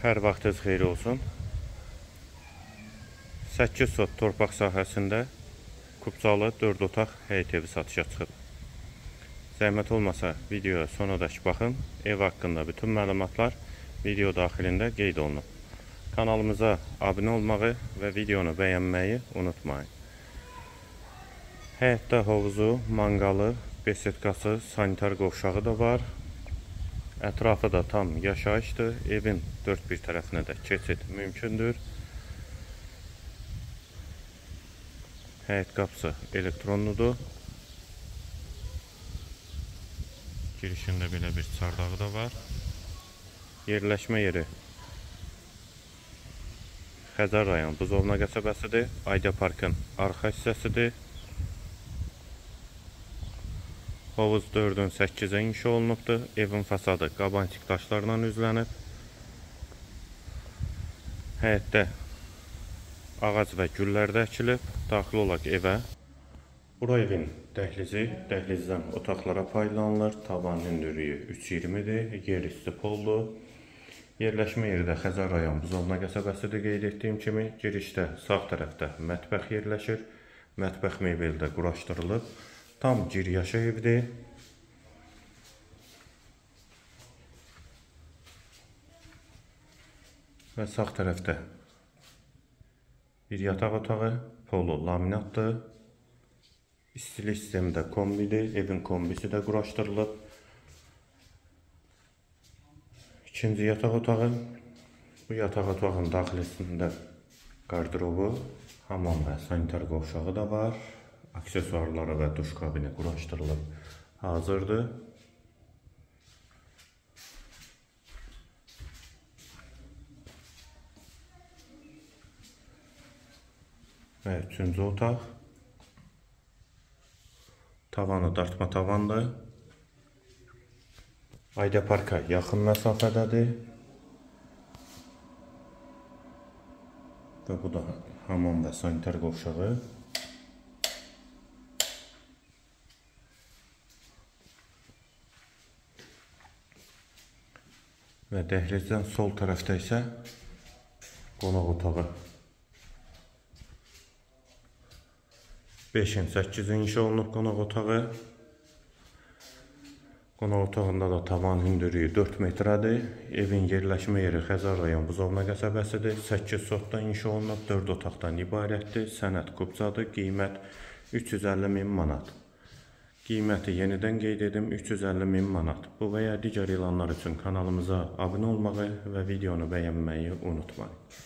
Hər vaxtınız xeyir olsun. 8 sot torpaq sahəsində kubcalı 4 otaq həyət evi satışa çıxıb. Zəhmət olmasa videoya sonadək baxın. Ev haqqında bütün məlumatlar video daxilində qeyd olunub. Kanalımıza abunə olmağı və videonu bəyənməyi unutmayın. Həyətdə hovuzu, manqalı, besetkası, sanitar qovşağı da var. Ətrafı da tam yaşayışdır. Evin dörd bir tərəfinə də keçid mümkündür. Həyət qapısı elektronludur. Girişində belə bir çardağı da var. Yerləşmə yeri Xəzər rayon Buzovna qəsəbəsidir. Ayda Parkın arxa hissəsidir. Hovuz 4-ün 8-ə inşa olunubdur. Evin fasadı qabantik daşlarla üzlənib. Həyətdə ağac və güllər də əkilib. Daxil olaq evə. Bura evin dəhlizi. Dəhlizdən otaqlara paylanılır. Tavan hündürlüyü 3.20-dir. Yer üstü poldur. Yerləşmə yeri də Xəzər rayon Buzovna qəsəbəsidir. Qeyd etdiyim kimi girişdə sağ tərəfdə mətbəx yerləşir. Mətbəx mebeli də quraşdırılıb. Tam giryaşı evdir. Və sağ tərəfdə bir yataq otağı, polo laminatdır. İstilik sistemi də kombidir. Evin kombisi də quraşdırılıb. İkinci yataq otağı. Bu yataq otağının daxilisində qardırobu, hamam və sanitar qovşağı da var. Aksesuarları və duş kabini quraşdırılıb hazırdır. Və üçüncü otaq. Tavanı dartma tavandır. Ayda Parka yaxın məsafədədir. Və bu da hamam və sanitar qovşağı. Və dəhlizdən sol tərəfdə isə qonaq otağı. 5-in 8-in inşa olunub qonaq otağı. Qonaq otağında da tavan hündürlüyü 4 metrədir. Evin yerləşmə yeri Xəzər rayon Buzovna qəsəbəsidir. 8 sotdan inşa olunub 4 otaqdan ibarətdir. Sənəd kubcadır. Qiymət 350.000 manat. Qiyməti yenidən qeyd edim 350.000 manat. Bu və ya digər elanlar üçün kanalımıza abunə olmağı və videonu bəyənməyi unutmayın.